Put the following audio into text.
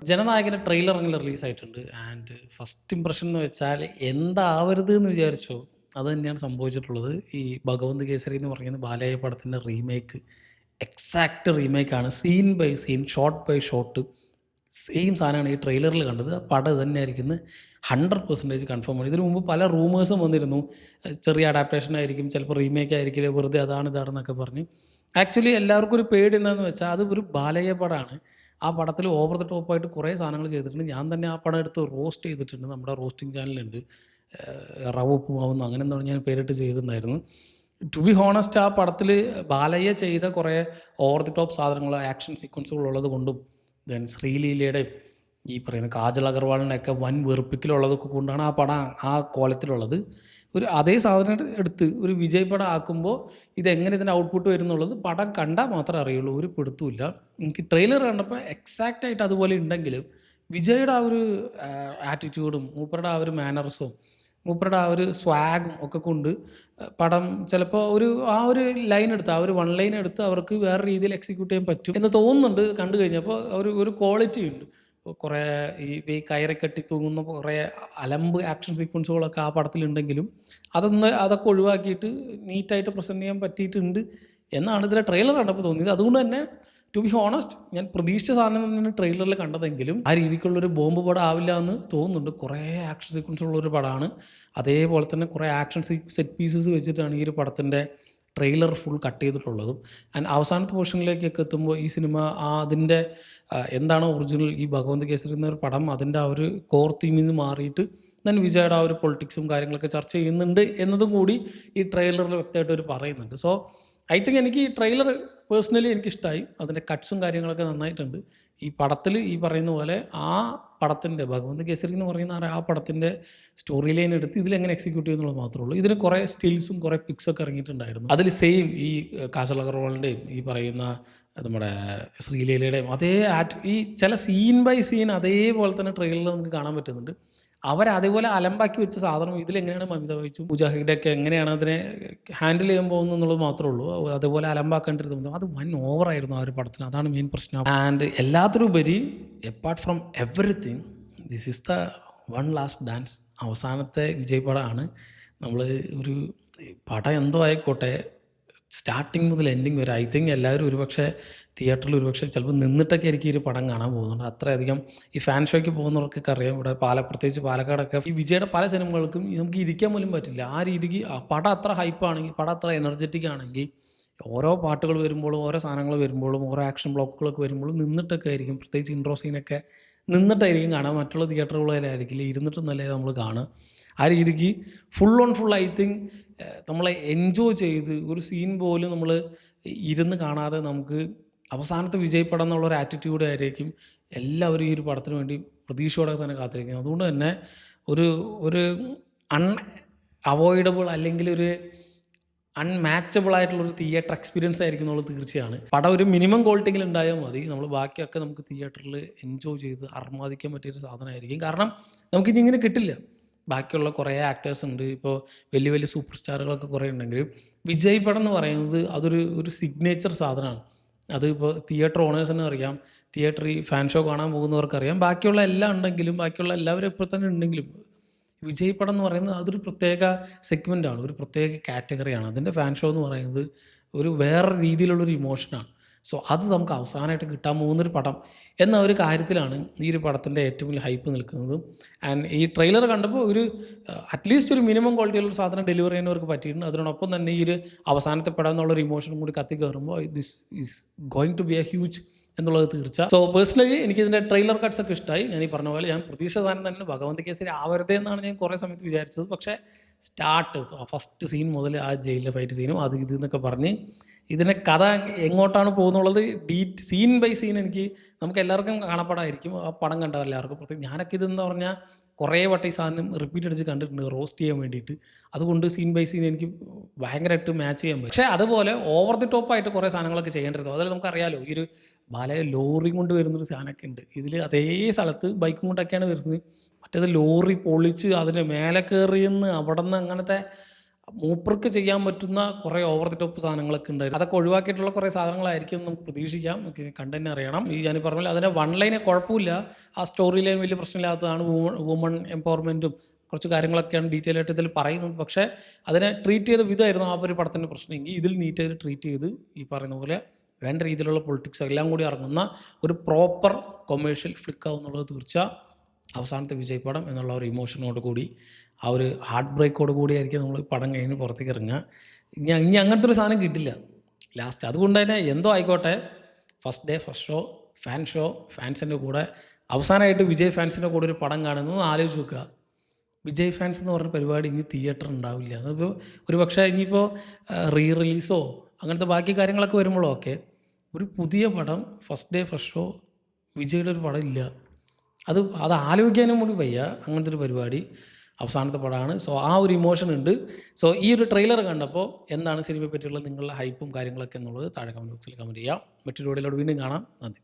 ജനനായകൻ്റെ trailer അങ്ങനെ റിലീസായിട്ടുണ്ട്. And first impression എന്ന് വെച്ചാൽ എന്താവരുത് എന്ന് വിചാരിച്ചോ അത് തന്നെയാണ് സംഭവിച്ചിട്ടുള്ളത്. ഈ ഭഗവന്ത് കേസരി എന്ന് പറയുന്ന ബാലയ്യ പടത്തിൻ്റെ റീമേക്ക് എക്സാക്റ്റ് റീമേക്കാണ്. Scene by scene, shot by shot same സാധനമാണ് ഈ ട്രെയിലറിൽ കണ്ടത്. ആ പടം ഇത് തന്നെയായിരിക്കും 100% കൺഫേം ആണ്. ഇതിനു മുമ്പ് പല റൂമേഴ്സും വന്നിരുന്നു. ചെറിയ അഡാപ്റ്റേഷൻ ആയിരിക്കും, ചിലപ്പോൾ റീമേക്ക് ആയിരിക്കില്ല, വെറുതെ അതാണ് ഇതാണെന്നൊക്കെ പറഞ്ഞ്. ആക്ച്വലി എല്ലാവർക്കും ഒരു പേടി എന്താണെന്ന് വെച്ചാൽ അത് ഒരു ബാലയ്യ പടമാണ്. ആ പടത്തിൽ ഓവർ ദ ടോപ്പായിട്ട് കുറേ സാധനങ്ങൾ ചെയ്തിട്ടുണ്ട്. ഞാൻ തന്നെ ആ പടം എടുത്ത് റോസ്റ്റ് ചെയ്തിട്ടുണ്ട്. നമ്മുടെ റോസ്റ്റിംഗ് ചാനലുണ്ട്, റവ ഉപ്പുമാവുന്നു അങ്ങനെ എന്താണ് ഞാൻ പേരിട്ട് ചെയ്തിട്ടുണ്ടായിരുന്നു. ടു ബി ഹോണസ്റ്റ്, ആ പടത്തിൽ ബാലയ്യ ചെയ്ത കുറേ ഓവർ ദി ടോപ്പ് സാധനങ്ങൾ, ആക്ഷൻ സീക്വൻസുകൾ ഉള്ളത് കൊണ്ടും ദെൻ ശ്രീലീലയുടെയും ഈ പറയുന്ന കാജൽ അഗർവാളിൻ്റെയൊക്കെ വൻ വെറുപ്പിക്കലുള്ളതൊക്കെ കൊണ്ടാണ് ആ പടം ആ കോലത്തിലുള്ളത്. ഒരു അതേ സാധനം എടുത്ത് ഒരു വിജയ് പടം ആക്കുമ്പോൾ ഇതെങ്ങനെ ഇതിൻ്റെ ഔട്ട്പുട്ട് വരുന്നുള്ളത് പടം കണ്ടാൽ മാത്രമേ അറിയുള്ളൂ. ഒരു പിടുത്തമില്ല. എനിക്ക് ട്രെയിലർ കണ്ടപ്പോൾ എക്സാക്റ്റായിട്ട് അതുപോലെ ഉണ്ടെങ്കിലും വിജയുടെ ആ ഒരു ആറ്റിറ്റ്യൂഡും മൂപ്പരുടെ ആ ഒരു മാനറിസവും മൂപ്പരുടെ ആ ഒരു സ്വാഗും ഒക്കെ കൊണ്ട് പടം ചിലപ്പോൾ ആ ഒരു ലൈൻ എടുത്ത്, ആ ഒരു വൺ ലൈൻ എടുത്ത് അവർക്ക് വേറെ രീതിയിൽ എക്സിക്യൂട്ട് ചെയ്യാൻ പറ്റും എന്ന് തോന്നുന്നുണ്ട് കണ്ടു കഴിഞ്ഞപ്പോൾ. ഒരു ക്വാളിറ്റി ഉണ്ട്. കുറേ ഈ കയറി തൂങ്ങുന്ന കുറേ അലമ്പ് ആക്ഷൻ സീക്വൻസുകളൊക്കെ ആ പടത്തിലുണ്ടെങ്കിലും അതൊക്കെ ഒഴിവാക്കിയിട്ട് നീറ്റായിട്ട് പ്രസൻറ്റ് ചെയ്യാൻ പറ്റിയിട്ടുണ്ട് എന്നാണ് ഇതിലെ ട്രെയിലർ കണ്ടപ്പോൾ തോന്നിയത്. അതുകൊണ്ട് തന്നെ ടു ബി ഹോണസ്റ്റ്, ഞാൻ പ്രതീക്ഷിച്ച സാധനം തന്നെയാണ് ട്രെയിലറിൽ കണ്ടതെങ്കിലും ആ രീതിക്കുള്ളൊരു ബോംബ് പടം ആവില്ല എന്ന് തോന്നുന്നുണ്ട്. കുറേ ആക്ഷൻ സീക്വൻസ് ഉള്ളൊരു പടമാണ്. അതേപോലെ തന്നെ കുറേ ആക്ഷൻ സെറ്റ് പീസസ് വെച്ചിട്ടാണ് ഈ ഒരു പടത്തിൻ്റെ ട്രെയിലർ ഫുൾ കട്ട് ചെയ്തിട്ടുള്ളതും. ആൻഡ് അവസാനത്തെ പോർഷനിലേക്കൊക്കെ എത്തുമ്പോൾ ഈ സിനിമ അതിൻ്റെ എന്താണോ ഒറിജിനൽ ഈ ഭഗവന്ത് കേസരി എന്നൊരു പടം അതിൻ്റെ ആ ഒരു കോർ തീമിൽ നിന്ന് മാറിയിട്ട് ഞാൻ വിജയുടെ ആ ഒരു പൊളിറ്റിക്സും കാര്യങ്ങളൊക്കെ ചർച്ച ചെയ്യുന്നുണ്ട് എന്നതും കൂടി ഈ ട്രെയിലറിൽ വ്യക്തമായിട്ട് അവർ പറയുന്നുണ്ട്. സോ ഐ തിങ്ക് എനിക്ക് ഈ ട്രെയിലർ പേഴ്സണലി എനിക്കിഷ്ടമായി. അതിൻ്റെ കട്ട്സും കാര്യങ്ങളൊക്കെ നന്നായിട്ടുണ്ട്. ഈ പടത്തിൽ ഈ പറയുന്ന പോലെ ആ പടത്തിൻ്റെ ഭഗവന്ത് കേസരി എന്ന് പറയുന്ന ആ പടത്തിൻ്റെ സ്റ്റോറി ലൈൻ എടുത്ത് ഇതിലെങ്ങനെ എക്സിക്യൂട്ട് ചെയ്യുന്നുള്ളത് മാത്രമേ ഉള്ളൂ. ഇതിന് കുറേ സ്റ്റിൽസും കുറേ പിക്സൊക്കെ ഇറങ്ങിയിട്ടുണ്ടായിരുന്നു. അതിൽ സെയിം ഈ കാജൽ അഗർവാളിൻ്റെയും ഈ പറയുന്ന നമ്മുടെ ശ്രീലീലയുടെയും അതേ ഈ ചില സീൻ ബൈ സീൻ അതേപോലെ തന്നെ ട്രെയിലറിൽ നമുക്ക് കാണാൻ പറ്റുന്നുണ്ട്. അവരതേപോലെ അലമ്പാക്കി വെച്ച സാധനം ഇതിലെങ്ങനെയാണ് മമിത ബൈജു മുജാഹിദൊക്കെ എങ്ങനെയാണ് അതിനെ ഹാൻഡിൽ ചെയ്യാൻ പോകുന്നത് എന്നുള്ളത് മാത്രമേ ഉള്ളൂ. അതേപോലെ അലമ്പാക്കേണ്ടിരുന്നത് അത് വൻ ഓവറായിരുന്നു ആ ഒരു പടത്തിന്. അതാണ് മെയിൻ പ്രശ്നം. ആൻഡ് എല്ലാത്തിനുപരി apart from everything this is the one last dance. അവസാനത്തെ വിജയ് പടമാണ്. നമ്മൾ ഒരു പടം എന്തോ ആയിക്കോട്ടെ, സ്റ്റാർട്ടിങ് മുതൽ എൻഡിങ് വരെ ഐ തിങ്ക് എല്ലാവരും ഒരുപക്ഷെ തിയേറ്ററിൽ ഒരുപക്ഷെ ചിലപ്പോൾ നിന്നിട്ടൊക്കെ ആയിരിക്കും ഈ ഒരു പടം കാണാൻ പോകുന്നുണ്ട്. അത്രയധികം ഈ ഫാൻ ഷോയ്ക്ക് പോകുന്നവർക്കൊക്കെ അറിയാം. ഇവിടെ പ്രത്യേകിച്ച് പാലക്കാടൊക്കെ ഈ വിജയുടെ പല സിനിമകൾക്കും നമുക്ക് ഇരിക്കാൻ പോലും പറ്റില്ല. ആ രീതിക്ക് പടം അത്ര ഹൈപ്പാണെങ്കിൽ, പടം അത്ര എനർജറ്റിക് ആണെങ്കിൽ ഓരോ പാട്ടുകൾ വരുമ്പോഴും ഓരോ സാധനങ്ങൾ വരുമ്പോഴും ഓരോ ആക്ഷൻ ബ്ലോക്കുകളൊക്കെ വരുമ്പോഴും നിന്നിട്ടൊക്കെ ആയിരിക്കും. പ്രത്യേകിച്ച് ഇൻട്രോ സീനൊക്കെ നിന്നിട്ടായിരിക്കും കാണാൻ. മറ്റുള്ള തിയേറ്ററുകളിലായിരിക്കില്ല, ഇരുന്നിട്ടൊന്നല്ലേ നമ്മൾ കാണുക. ആ രീതിക്ക് full on full A think നമ്മളെ എൻജോയ് ചെയ്ത് ഒരു സീൻ പോലും നമ്മൾ ഇരുന്ന് കാണാതെ നമുക്ക് അവസാനത്തെ വിജയ് പടം എന്നുള്ളൊരു ആറ്റിറ്റ്യൂഡ് ആയിരിക്കും എല്ലാവരും ഈ ഒരു പടത്തിന് വേണ്ടി പ്രതീക്ഷയോടെ തന്നെ കാത്തിരിക്കുന്നത്. അതുകൊണ്ട് തന്നെ ഒരു അവോയ്ഡബിൾ അല്ലെങ്കിൽ ഒരു അൺമാച്ചബിൾ ആയിട്ടുള്ളൊരു തിയേറ്റർ എക്സ്പീരിയൻസ് ആയിരിക്കും എന്നുള്ളത് തീർച്ചയാണ്. പടം ഒരു മിനിമം ക്വാളിറ്റിയിൽ ഉണ്ടായാൽ മതി. നമ്മൾ ബാക്കിയൊക്കെ നമുക്ക് തിയേറ്ററിൽ എൻജോയ് ചെയ്ത് അർമാദിക്കാൻ പറ്റിയൊരു സാധനമായിരിക്കും. കാരണം നമുക്കിതിങ്ങനെ കിട്ടില്ല. ബാക്കിയുള്ള കുറേ ആക്ടേഴ്സ് ഉണ്ട്. ഇപ്പോൾ വലിയ വലിയ സൂപ്പർ സ്റ്റാറുകളൊക്കെ കുറേ ഉണ്ടെങ്കിലും വിജയ് പടം എന്ന് പറയുന്നത് അതൊരു സിഗ്നേച്ചർ സാധനമാണ്. അത് ഇപ്പോൾ തിയേറ്റർ ഓണേഴ്സിന് അറിയാം, തിയേറ്ററിൽ ഫാൻ ഷോ കാണാൻ പോകുന്നവർക്കറിയാം. ബാക്കിയുള്ള എല്ലാം ഉണ്ടെങ്കിലും, ബാക്കിയുള്ള എല്ലാവരും ഇപ്പോൾ തന്നെ ഉണ്ടെങ്കിലും വിജയ് പടം എന്ന് പറയുന്നത് അതൊരു പ്രത്യേക സെഗ്മെൻറ്റാണ്, ഒരു പ്രത്യേക കാറ്റഗറിയാണ്. അതിൻ്റെ ഫാൻ ഷോ എന്ന് പറയുന്നത് ഒരു വേറെ രീതിയിലുള്ളൊരു ഇമോഷനാണ്. സോ അത് നമുക്ക് അവസാനമായിട്ട് കിട്ടാൻ പോകുന്നൊരു പടം എന്ന ഒരു കാര്യത്തിലാണ് ഈ ഒരു പടത്തിൻ്റെ ഏറ്റവും വലിയ ഹൈപ്പ് നിൽക്കുന്നത്. ആൻഡ് ഈ ട്രെയിലർ കണ്ടപ്പോൾ അറ്റ്ലീസ്റ്റ് ഒരു മിനിമം ക്വാളിറ്റിയുള്ള സാധനം ഡെലിവറി ചെയ്യുന്നവർക്ക് പറ്റിയിട്ടുണ്ട്. അതിനോടൊപ്പം തന്നെ ഈ ഒരു അവസാനത്തെ പടം എന്നുള്ളൊരു ഇമോഷനും കൂടി കത്തി കയറുമ്പോൾ this is going to be a huge എന്നുള്ളത് തീർച്ച. സോ പേഴ്സണലി എനിക്കിതിൻ്റെ ട്രെയിലർ കട്ട്സ് ഒക്കെ ഇഷ്ടമായി. ഞാൻ ഈ പറഞ്ഞ പോലെ ഞാൻ പ്രതീക്ഷ സാധനം തന്നെ ഭഗവന്ത് കേസരി ആവരുതേ എന്നാണ് ഞാൻ കുറേ സമയത്ത് വിചാരിച്ചത്. പക്ഷേ ഫസ്റ്റ് സീൻ മുതൽ ആ ജയിലിലെ ഫൈറ്റ് സീനും അത് ഇതെന്നൊക്കെ പറഞ്ഞ് ഇതിൻ്റെ കഥ എങ്ങോട്ടാണ് പോകുന്നുള്ളത് സീൻ ബൈ സീൻ നമുക്ക് എല്ലാവർക്കും കാണപ്പെടായിരിക്കും. ആ പടം കണ്ട എല്ലാവർക്കും പ്രത്യേകിച്ച് ഞാനൊക്കെ ഇതെന്ന് പറഞ്ഞാൽ കുറേ വട്ടം ഈ സാധനം റിപ്പീറ്റ് അടിച്ച് കണ്ടിട്ടുണ്ട് റോസ്റ്റ് ചെയ്യാൻ വേണ്ടിയിട്ട്. അതുകൊണ്ട് സീൻ ബൈ സീൻ എനിക്ക് ഭയങ്കരമായിട്ട് മാച്ച് ചെയ്യാൻ പറ്റും. പക്ഷേ അതുപോലെ ഓവർ ദി ടോപ്പായിട്ട് കുറേ സാധനങ്ങളൊക്കെ ചെയ്യേണ്ടിരുന്നു. അതിൽ നമുക്കറിയാലോ ഈ ഒരു ബാലയെ ലോറി കൊണ്ട് വരുന്നൊരു സാധനമൊക്കെ ഉണ്ട്. ഇതിൽ അതേ സ്ഥലത്ത് ബൈക്കും കൊണ്ടൊക്കെയാണ് വരുന്നത്. മറ്റേത് ലോറി പൊളിച്ച് അതിൻ്റെ മേലെ കയറിയെന്ന് അവിടെ നിന്ന് അങ്ങനത്തെ മൂപ്പർക്ക് ചെയ്യാൻ പറ്റുന്ന കുറേ ഓവർ ദി ടോപ്പ് സാധനങ്ങളൊക്കെ ഉണ്ടായിരുന്നു. അതൊക്കെ ഒഴിവാക്കിയിട്ടുള്ള കുറേ സാധനങ്ങളായിരിക്കും നമുക്ക് പ്രതീക്ഷിക്കാം. നമുക്ക് കണ്ടന്റ് അറിയണം. ഈ ഞാൻ പറഞ്ഞ പോലെ അതിൻ്റെ വൺ ലൈനെ കുഴപ്പമില്ല, ആ സ്റ്റോറി ലൈൻ വലിയ പ്രശ്നമില്ലാത്തതാണ്. വുമൺ എംപവർമെൻറ്റും കുറച്ച് കാര്യങ്ങളൊക്കെയാണ് ഡീറ്റെയിൽ ആയിട്ട് ഇതിൽ പറയുന്നത്. പക്ഷേ അതിനെ ട്രീറ്റ് ചെയ്ത വിധമായിരുന്നു ആ ഒരു പടത്തിൻ്റെ പ്രശ്നമെങ്കിൽ ഇതിൽ നീറ്റായിട്ട് ട്രീറ്റ് ചെയ്ത് ഈ പറയുന്ന പോലെ വേണ്ട രീതിയിലുള്ള പൊളിറ്റിക്സ് എല്ലാം കൂടി ഇറങ്ങുന്ന ഒരു പ്രോപ്പർ കൊമേഴ്ഷ്യൽ ഫ്ലിക്കാവും എന്നുള്ളത് തീർച്ച. അവസാനത്തെ വിജയ് പടം എന്നുള്ള ഒരു ഇമോഷനോട് കൂടി, ആ ഒരു ഹാർട്ട് ബ്രേക്കോട് കൂടിയായിരിക്കും നമ്മൾ പടം കഴിഞ്ഞ് പുറത്തേക്ക് ഇറങ്ങുക. ഇനി അങ്ങനത്തെ ഒരു സാധനം കിട്ടില്ല ലാസ്റ്റ്. അതുകൊണ്ട് തന്നെ എന്തോ ആയിക്കോട്ടെ, ഫസ്റ്റ് ഡേ ഫസ്റ്റ് ഷോ, ഫാൻസിൻ്റെ കൂടെ അവസാനമായിട്ട് വിജയ് ഫാൻസിൻ്റെ കൂടെ ഒരു പടം കാണുന്നത് ആലോചിച്ച് നോക്കുക. വിജയ് ഫാൻസ് എന്ന് പറഞ്ഞ പരിപാടി ഇനി തിയേറ്റർ ഉണ്ടാവില്ല. അതിപ്പോൾ ഒരു പക്ഷേ ഇനിയിപ്പോൾ റിലീസോ അങ്ങനത്തെ ബാക്കി കാര്യങ്ങളൊക്കെ വരുമ്പോഴോ ഒക്കെ ഒരു പുതിയ പടം ഫസ്റ്റ് ഡേ ഫസ്റ്റ് ഷോ വിജയുടെ ഒരു പടം ഇല്ല. അത് ആലോചിക്കാനും കൂടി വയ്യ. അങ്ങനത്തെ ഒരു പരിപാടി അവസാനത്തെ പടമാണ്. സോ ആ ഒരു ഇമോഷൻ ഉണ്ട്. സോ ഈ ഒരു ട്രെയിലർ കണ്ടപ്പോൾ എന്താണ് സിനിമയെ പറ്റിയുള്ള നിങ്ങളുടെ ഹൈപ്പും കാര്യങ്ങളൊക്കെ എന്നുള്ളത് താഴെ കമൻറ്റ് ബോക്സിൽ കമൻറ്റ് ചെയ്യാം. മറ്റൊരു വീഡിയോയിലൂടെ വീണ്ടും കാണാം. നന്ദി.